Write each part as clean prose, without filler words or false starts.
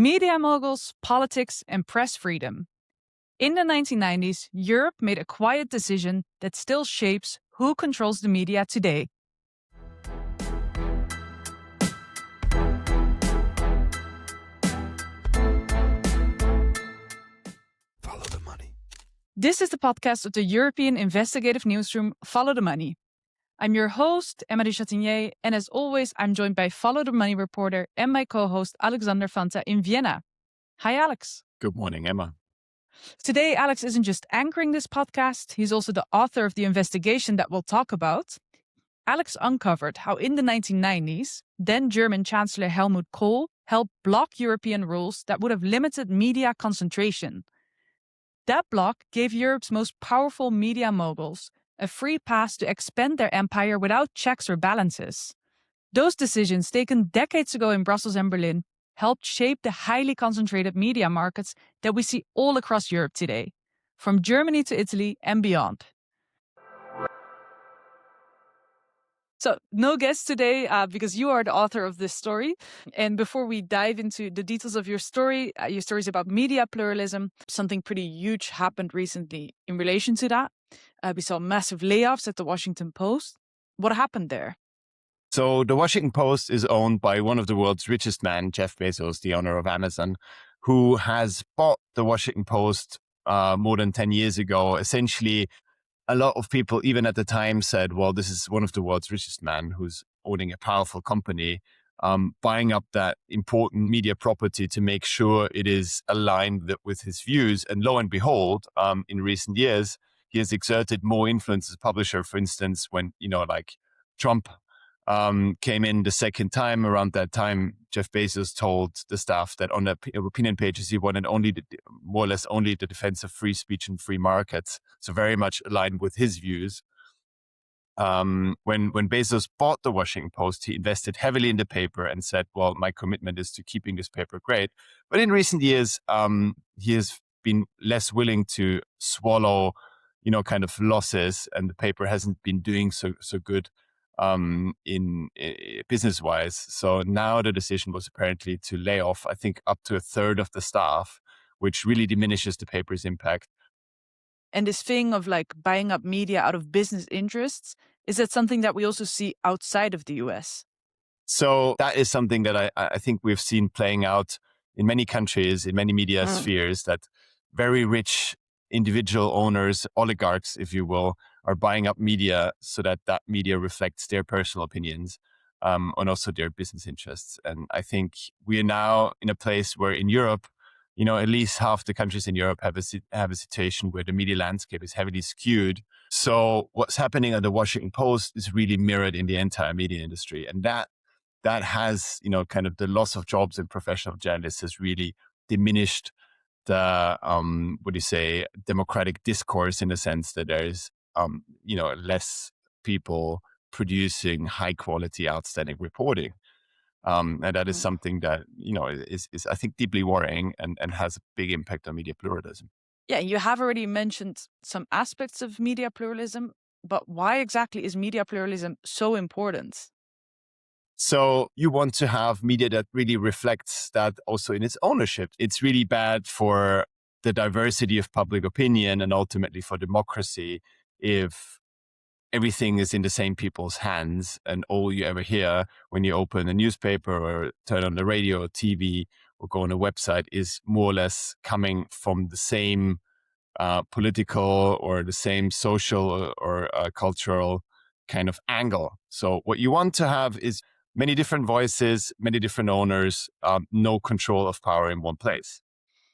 Media moguls, politics, and press freedom. In the 1990s, Europe made a quiet decision that still shapes who controls the media today. Follow the money. This is the podcast of the European investigative newsroom, Follow the Money. I'm your host, Emma de Chatinier, and as always, I'm joined by Follow the Money reporter and my co-host, Alexander Fanta in Vienna. Hi, Alex. Good morning, Emma. Today, Alex isn't just anchoring this podcast, he's also the author of the investigation that we'll talk about. Alex uncovered how in the 1990s, then German Chancellor Helmut Kohl helped block European rules that would have limited media concentration. That block gave Europe's most powerful media moguls a free pass to expand their empire without checks or balances. Those decisions taken decades ago in Brussels and Berlin helped shape the highly concentrated media markets that we see all across Europe today, from Germany to Italy and beyond. So, no guest today because you are the author of this story. And before we dive into the details of your story is about media pluralism. Something pretty huge happened recently in relation to that. We saw massive layoffs at the Washington Post. What happened there? So the Washington Post is owned by one of the world's richest men, Jeff Bezos, the owner of Amazon, who has bought the Washington Post more than 10 years ago. Essentially, a lot of people, even at the time, said, well, this is one of the world's richest men who's owning a powerful company, buying up that important media property to make sure it is aligned with his views. And lo and behold, in recent years, he has exerted more influence as a publisher. For instance, when, Trump came in the second time, around that time, Jeff Bezos told the staff that on the opinion pages, he wanted more or less only the defense of free speech and free markets. So very much aligned with his views. When Bezos bought the Washington Post, he invested heavily in the paper and said, well, my commitment is to keeping this paper great. But in recent years, he has been less willing to swallow, kind of losses, and the paper hasn't been doing so good in business-wise. So now the decision was apparently to lay off, I think, up to a third of the staff, which really diminishes the paper's impact. And this thing of buying up media out of business interests, is that something that we also see outside of the US? So that is something that I think we've seen playing out in many countries, in many media spheres, that very rich individual owners, oligarchs, if you will, are buying up media so that media reflects their personal opinions and also their business interests. And I think we are now in a place where in Europe, at least half the countries in Europe have a situation where the media landscape is heavily skewed. So what's happening at the Washington Post is really mirrored in the entire media industry. And that has, kind of the loss of jobs and professional journalists has really diminished the, democratic discourse, in the sense that there is, less people producing high quality, outstanding reporting. And that is something that, is I think, deeply worrying and has a big impact on media pluralism. Yeah, you have already mentioned some aspects of media pluralism, but why exactly is media pluralism so important? So you want to have media that really reflects that also in its ownership. It's really bad for the diversity of public opinion and ultimately for democracy if everything is in the same people's hands and all you ever hear when you open a newspaper or turn on the radio or TV or go on a website is more or less coming from the same political or the same social or cultural kind of angle. So what you want to have is many different voices, many different owners, no control of power in one place.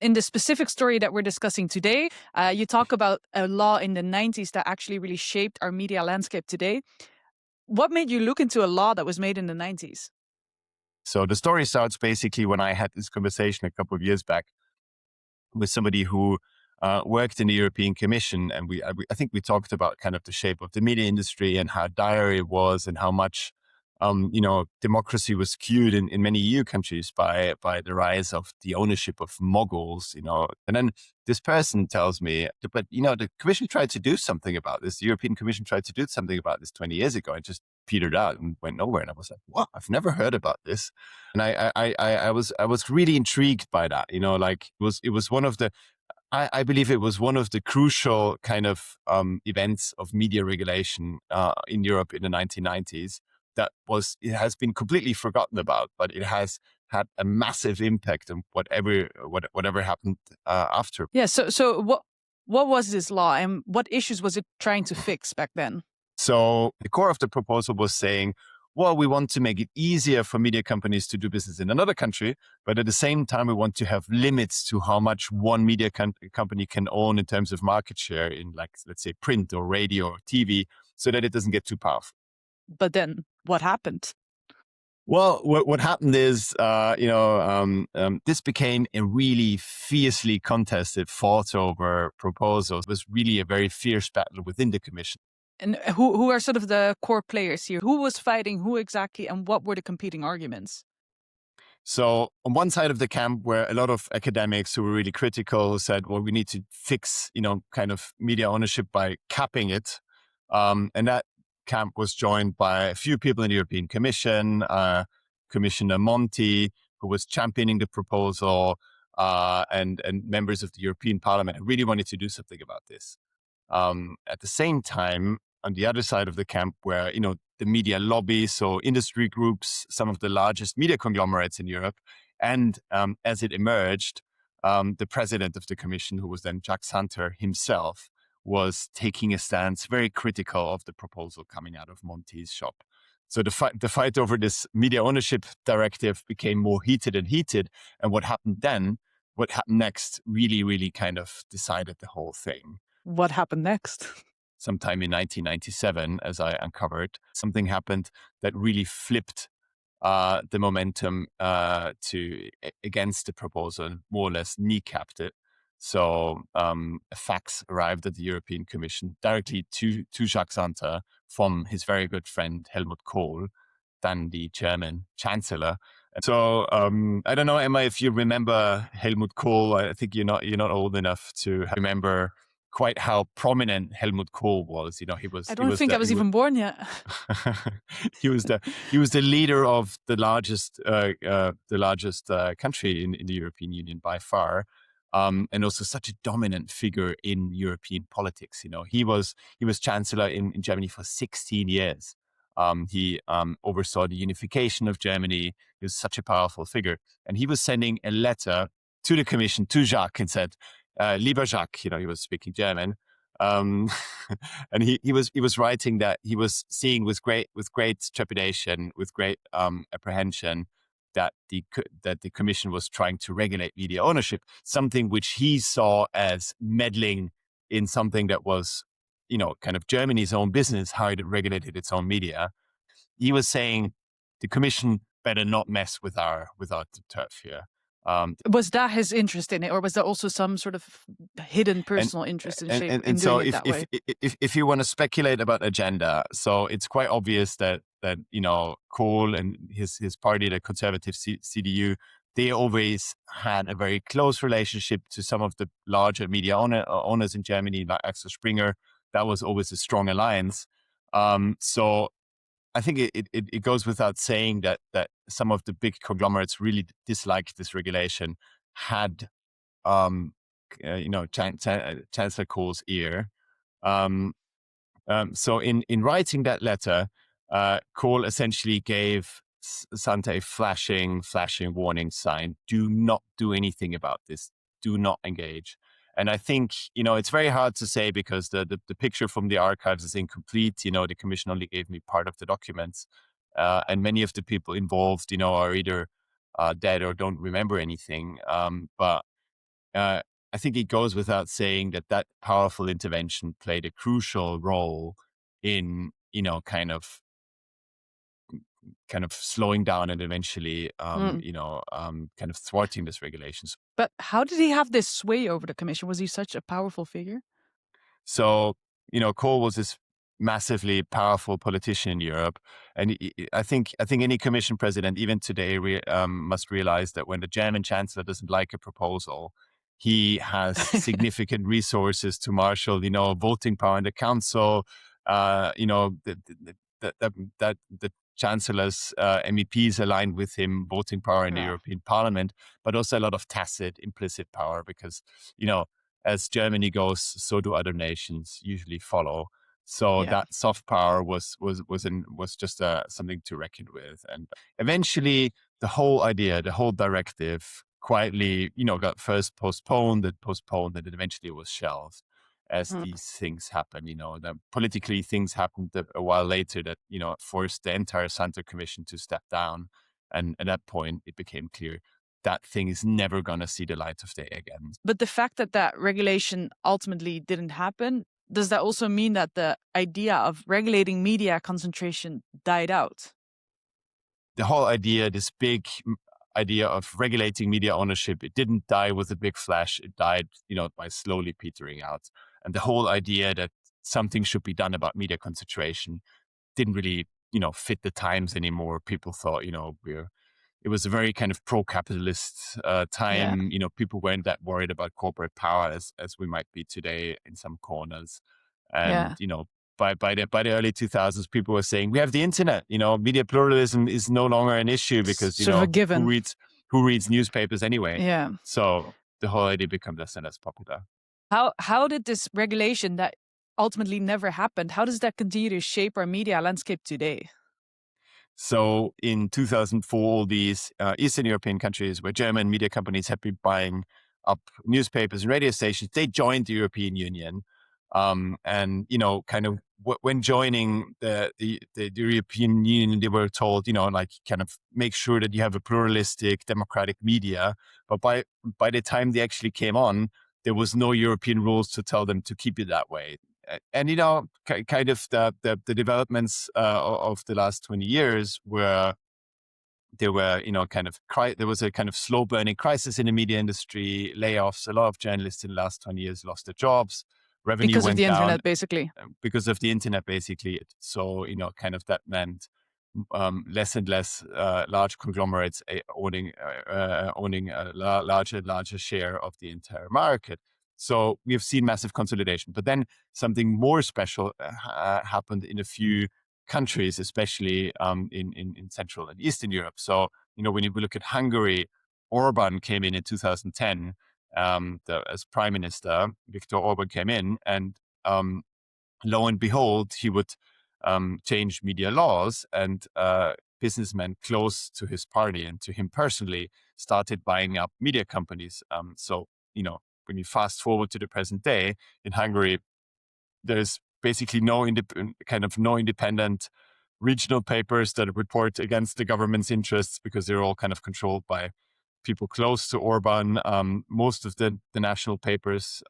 In the specific story that we're discussing today, you talk about a law in the 90s that actually really shaped our media landscape today. What made you look into a law that was made in the 90s? So the story starts basically when I had this conversation a couple of years back with somebody who worked in the European Commission. And I think we talked about kind of the shape of the media industry and how dire it was and how much democracy was skewed in many EU countries by the rise of the ownership of moguls, And then this person tells me, but, the Commission tried to do something about this. The European Commission tried to do something about this 20 years ago and just petered out and went nowhere. And I was like, wow, I've never heard about this. And I was really intrigued by that. Like it was one of the, I believe it was one of the crucial kind of events of media regulation in Europe in the 1990s it has been completely forgotten about, but it has had a massive impact on whatever happened after. Yeah. So what was this law and what issues was it trying to fix back then? So the core of the proposal was saying, well, we want to make it easier for media companies to do business in another country, but at the same time, we want to have limits to how much one media company can own in terms of market share in, like, let's say, print or radio or TV, so that it doesn't get too powerful. But then what happened? Well, what happened is, this became a really fiercely contested, fought over proposal. It was really a very fierce battle within the Commission. And who are sort of the core players here? Who was fighting who exactly, and what were the competing arguments? So on one side of the camp were a lot of academics who were really critical, who said, well, we need to fix, kind of media ownership by capping it. And that camp was joined by a few people in the European Commission, Commissioner Monti, who was championing the proposal, and members of the European Parliament who really wanted to do something about this. At the same time, on the other side of the camp were, the media lobby, so industry groups, some of the largest media conglomerates in Europe. And as it emerged, the president of the Commission, who was then Jacques Santer himself, was taking a stance very critical of the proposal coming out of Monti's shop. So the fight over this media ownership directive became more heated and heated. And what happened next really, really kind of decided the whole thing. What happened next? Sometime in 1997, as I uncovered, something happened that really flipped the momentum against the proposal and more or less kneecapped it. So a fax arrived at the European Commission directly to Jacques Santer from his very good friend Helmut Kohl, then the German Chancellor. So I don't know, Emma, if you remember Helmut Kohl. I think you're not old enough to remember quite how prominent Helmut Kohl was. He was. I don't think I was even born yet. He was the leader of the largest country in the European Union by far, and also such a dominant figure in European politics. He was chancellor in Germany for 16 years. He oversaw the unification of Germany. He was such a powerful figure, and he was sending a letter to the Commission, to Jacques, and said, "Lieber Jacques," he was speaking German, and he was writing that he was seeing with great trepidation, with great apprehension, that the Commission was trying to regulate media ownership, something which he saw as meddling in something that was, kind of Germany's own business, how it regulated its own media. He was saying the Commission better not mess with our turf here. Was that his interest in it, or was there also some sort of hidden personal interest in doing it that way? If you want to speculate about agenda, so it's quite obvious that Kohl and his party, the conservative CDU, they always had a very close relationship to some of the larger media owners in Germany, like Axel Springer. That was always a strong alliance. So I think it goes without saying that some of the big conglomerates really disliked this regulation, had Chancellor Kohl's ear. So in writing that letter, Kohl essentially gave Santer a flashing warning sign: do not do anything about this. Do not engage. And I think, it's very hard to say because the picture from the archives is incomplete. The Commission only gave me part of the documents. And many of the people involved, are either dead or don't remember anything. But I think it goes without saying that powerful intervention played a crucial role in, kind of slowing down and eventually, kind of thwarting this regulations. But how did he have this sway over the Commission? Was he such a powerful figure? So, Kohl was this massively powerful politician in Europe. And I think any Commission president, even today, must realize that when the German Chancellor doesn't like a proposal, he has significant resources to marshal, voting power in the Council. that the chancellor's MEPs aligned with him, voting power in the Yeah. European Parliament, but also a lot of tacit, implicit power because, as Germany goes, so do other nations usually follow. So Yeah. that soft power was just something to reckon with, and eventually the whole idea, the whole directive, quietly, got first postponed, and eventually was shelved as Mm. these things happen. That politically things happened a while later that forced the entire Santer Commission to step down, and at that point it became clear that thing is never going to see the light of day again. But the fact that that regulation ultimately didn't happen, does that also mean that the idea of regulating media concentration died out? The whole idea, this big idea of regulating media ownership, it didn't die with a big flash. It died, by slowly petering out. And the whole idea that something should be done about media concentration didn't really, fit the times anymore. People thought, it was a very kind of pro-capitalist time. People weren't that worried about corporate power as we might be today in some corners. And, by the early 2000s, people were saying, we have the internet, media pluralism is no longer an issue because, Sort of a given. who reads newspapers anyway? Yeah. So the whole idea became less and less popular. How did this regulation that ultimately never happened, how does that continue to shape our media landscape today? So in 2004, all these Eastern European countries where German media companies had been buying up newspapers and radio stations, they joined the European Union. And, kind of when joining the European Union, they were told, kind of make sure that you have a pluralistic, democratic media. But by the time they actually came on, there was no European rules to tell them to keep it that way. And, kind of the developments of the last 20 years were, there were, there was a kind of slow burning crisis in the media industry, layoffs. A lot of journalists in the last 20 years lost their jobs. Revenue Because of went the down internet, basically. because of the internet, basically. So, kind of that meant less and less large conglomerates owning a larger and larger share of the entire market. So we have seen massive consolidation. But then something more special happened in a few countries, especially in Central and Eastern Europe. So, when you look at Hungary, Orbán came in 2010 as prime minister. Viktor Orbán came in, and lo and behold, he would change media laws, and businessmen close to his party and to him personally started buying up media companies. So, when you fast forward to the present day in Hungary, there's basically no independent regional papers that report against the government's interests because they're all kind of controlled by people close to Orban. Most of the national papers,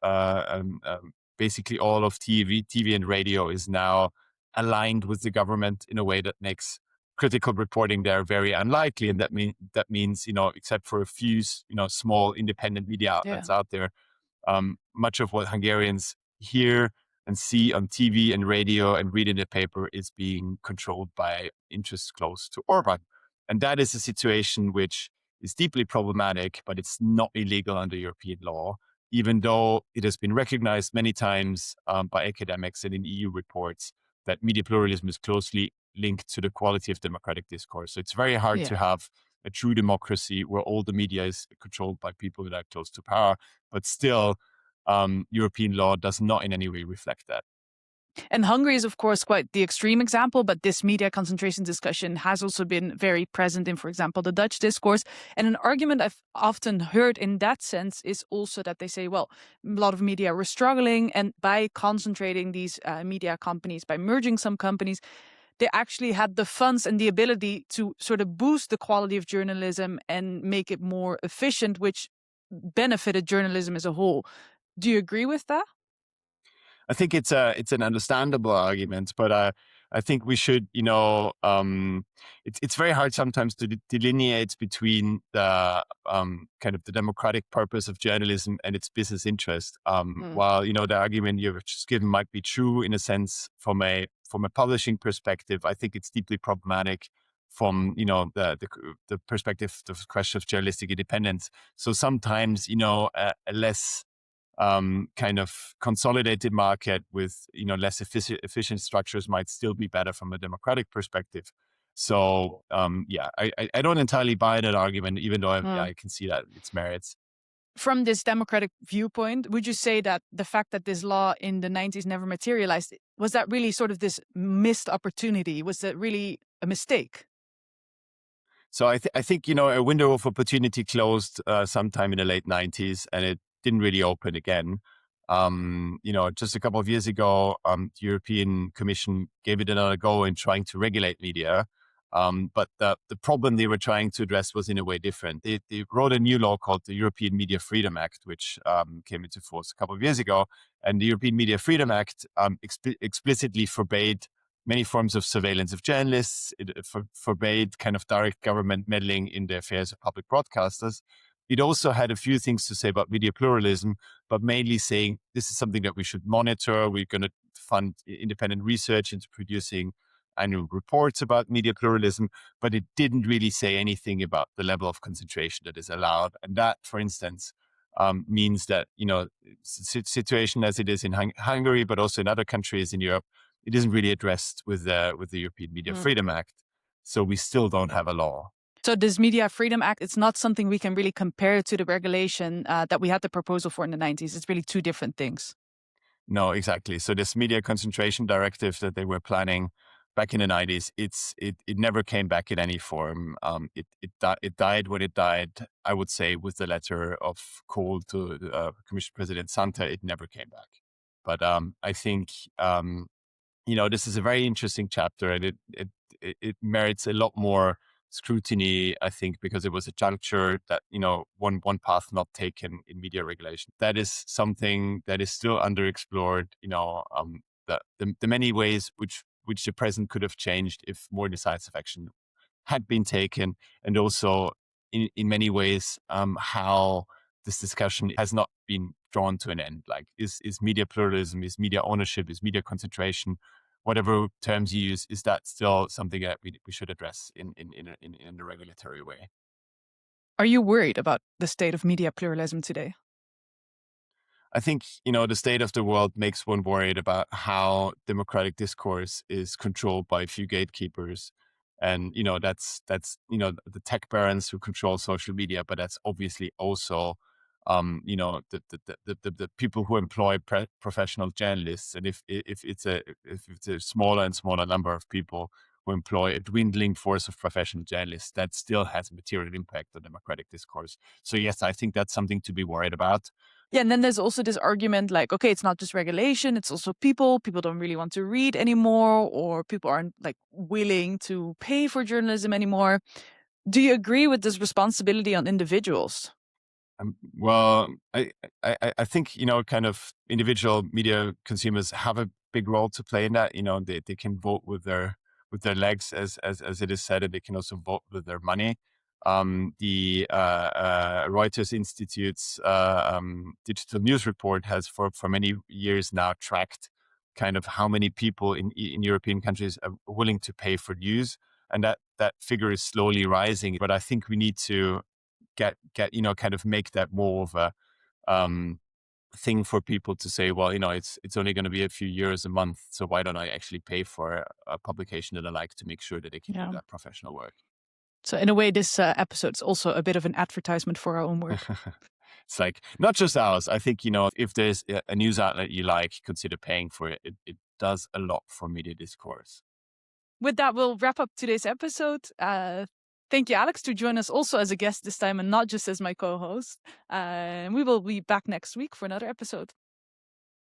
basically all of TV and radio is now aligned with the government in a way that makes critical reporting there very unlikely. And that means, except for a few, small independent media outlets out there, much of what Hungarians hear and see on TV and radio and read in the paper is being controlled by interests close to Orban. And that is a situation which is deeply problematic, but it's not illegal under European law, even though it has been recognized many times by academics and in EU reports that media pluralism is closely linked to the quality of democratic discourse. So it's very hard to have a true democracy where all the media is controlled by people that are close to power, but still European law does not in any way reflect that. And Hungary is, of course, quite the extreme example, but this media concentration discussion has also been very present in, for example, the Dutch discourse. And an argument I've often heard in that sense is also that they say, well, a lot of media were struggling, and by concentrating these media companies, by merging some companies, they actually had the funds and the ability to sort of boost the quality of journalism and make it more efficient, which benefited journalism as a whole. Do you agree with that? I think it's an understandable argument, but I think we should, it's very hard sometimes to delineate between the kind of the democratic purpose of journalism and its business interest. While the argument you've just given might be true in a sense from a publishing perspective, I think it's deeply problematic from the perspective, the question of journalistic independence. So sometimes a less kind of consolidated market with less efficient structures might still be better from a democratic perspective. So I don't entirely buy that argument, even though I can see that its merits. From this democratic viewpoint, would you say that the fact that this law in the 90s never materialized, was that really sort of this missed opportunity? Was that really a mistake? So I think a window of opportunity closed sometime in the late 90s, and it didn't really open again. Just a couple of years ago, the European Commission gave it another go in trying to regulate media. But the problem they were trying to address was in a way different. They wrote a new law called the European Media Freedom Act, which came into force a couple of years ago. And the European Media Freedom Act explicitly forbade many forms of surveillance of journalists. It forbade kind of direct government meddling in the affairs of public broadcasters. It also had a few things to say about media pluralism, but mainly saying this is something that we should monitor. We're going to fund independent research into producing annual reports about media pluralism, but it didn't really say anything about the level of concentration that is allowed. And that, for instance, means that, situation as it is in Hungary, but also in other countries in Europe, it isn't really addressed with the European Media Freedom Act. So we still don't have a law. So this Media Freedom Act, it's not something we can really compare to the regulation that we had the proposal for in the 90s. It's really two different things. No, exactly. So this media concentration directive that they were planning back in the 90s, it never came back in any form. It died when it died, I would say, with the letter of Kohl to Commission President Santa. It never came back. But I think, this is a very interesting chapter, and it merits a lot more scrutiny, I think, because it was a juncture that, one path not taken in media regulation. That is something that is still underexplored, the many ways which the present could have changed if more decisive action had been taken, and also in many ways how this discussion has not been drawn to an end. Like, is media pluralism, is media ownership, is media concentration, whatever terms you use, is that still something that we should address in a regulatory way? Are you worried about the state of media pluralism today? I think, the state of the world makes one worried about how democratic discourse is controlled by a few gatekeepers. And, that's the tech barons who control social media, but that's obviously also, the people who employ professional journalists. And if it's a smaller and smaller number of people who employ a dwindling force of professional journalists, that still has a material impact on democratic discourse. So yes, I think that's something to be worried about. Yeah, and then there's also this argument like, okay, it's not just regulation, it's also people. People don't really want to read anymore, or people aren't like willing to pay for journalism anymore. Do you agree with this responsibility on individuals? Well, I think, kind of individual media consumers have a big role to play in that. They can vote with their legs, as it is said, and they can also vote with their money. The Reuters Institute's digital news report has for many years now tracked kind of how many people in European countries are willing to pay for news, and that figure is slowly rising. But I think we need to get kind of make that more of a thing for people to say, well, it's only going to be a few euros a month, so why don't I actually pay for a publication that I like to make sure that they can do that professional work. So in a way, this episode is also a bit of an advertisement for our own work. It's like, not just ours. I think, if there's a news outlet you like, consider paying for it. It does a lot for media discourse. With that, we'll wrap up today's episode. Thank you, Alex, to join us also as a guest this time and not just as my co-host. We will be back next week for another episode.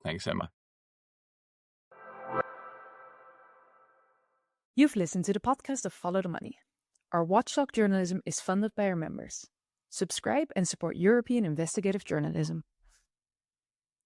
Thanks, Emma. You've listened to the podcast of Follow the Money. Our watchdog journalism is funded by our members. Subscribe and support European investigative journalism.